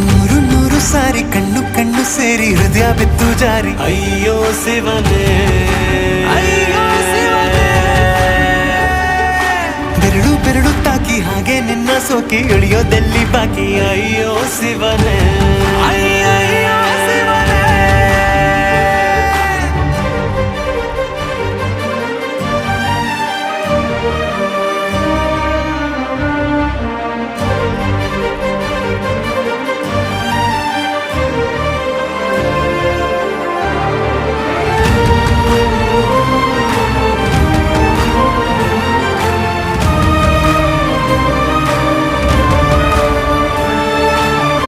ನೂರು ನೂರು ಸಾರಿ ಕಣ್ಣು ಕಣ್ಣು ಸೇರಿ ಹೃದಯ ಬಿತ್ತು ಜಾರಿ ಅಯ್ಯೋ ಶಿವನೇ, ಬೆರಳು ಬೆರಳು ತಾಕಿ ಹಾಗೆ ನಿನ್ನ ಸೋಕಿ ಇಳಿಯೋದೆಲ್ಲಿ ಬಾಕಿ ಅಯ್ಯೋ ಶಿವನೇ.